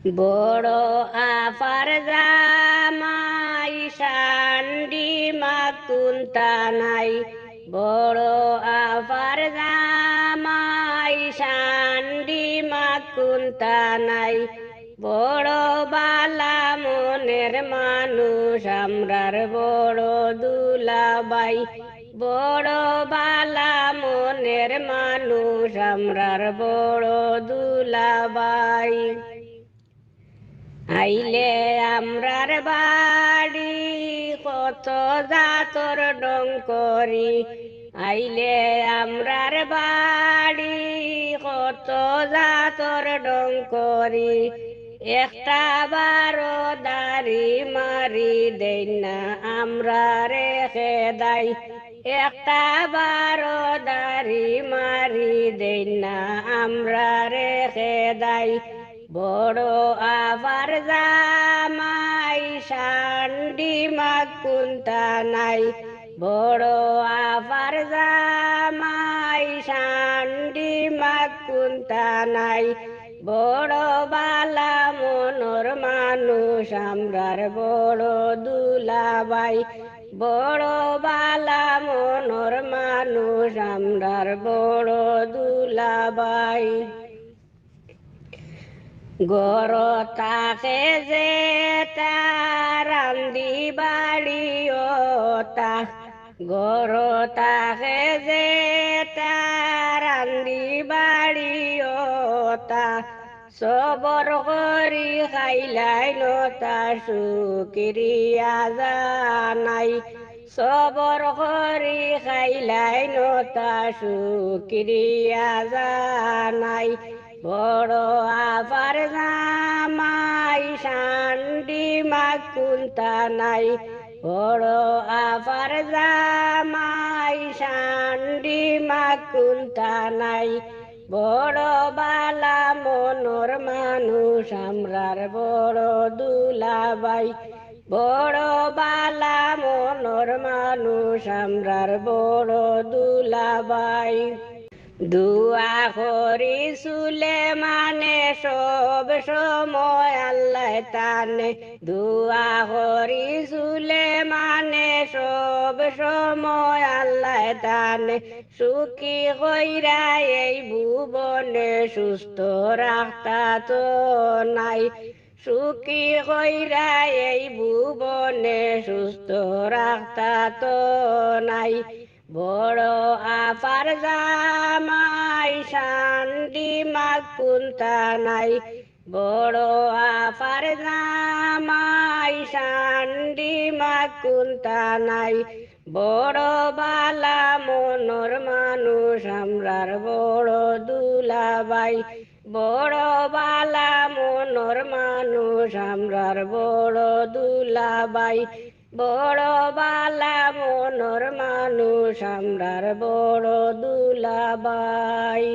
বড় আফার জামাই শান্ডি মাকুন্তা নাই, বড় আফার জামাই শান্ডি মাকুন্তা নাই। বড় বালা মনের মানুষ আমরার বড় দুলাবাই, বড় বালা মনের মানুষ আমরার বড় দুলাবাই। আইলে আমরার বাড়ি কত জাতর ডঙ্করি, আইলে আমরার বাড়ি কত জাতর ডঙ্করি। একটা বারো দাড়ি মারি দেই না আমরা রেখে দাই, একটা বারো দাড়ি মারি দেই না আমরা রেখে দাই। বড় আবার জামাই শান্ডি মাকুন্তা নাই, বড় আবার জামাই শান্ডি মাকুন্তা নাই। বড় বালা মনোর মানুষ আমরার বড় দুলাবাই, বড় বালা মনোর মানুষ আমরার বড় দুলাবাই। গর তাকে যে রান্দি বাড়ি ওতা, গর তাকে যে রান্দি বাড়ি ওতা। সবর করি খাইলাই নতা সুক্রিয়া জানাই, সবর করি খাইলাই নতা সুক্রিয়া জানাই। বড় আবার জামাই শান্ডি মাকুন্তা নাই, বড় আবার জামাই শান্ডি মাকুন্তা নাই। বড় বালা মনোর মানুষ আমরার বড় দুলাবাই, বড় বালা মনোর মানুষ আমরার বড় দুলাবাই। দুয়া করি সুলে মানে সব সময় আল্লাহ তানে, দুয়া করি সুলে মানে সব সময় আল্লাহ তানে। সুখী কইরা এই ভুবনে সুস্থ রাখতা তো নাই, সুখী কইরা এই ভুবনে সুস্থ রাখতা তো নাই। বড় আফার জামাই শান্ডি মাকুন্তা নাই, বড় আফার জামাই শান্ডি মাকুন্তা নাই। বড় বালা মনোর মানুষ আমরার বড় দুলাবাই, বড় বালা মনোর মানুষ আমরার বড় দুলাবাই। বড় বালা মনোর মানুষ আমরার বড় দুলাবাই।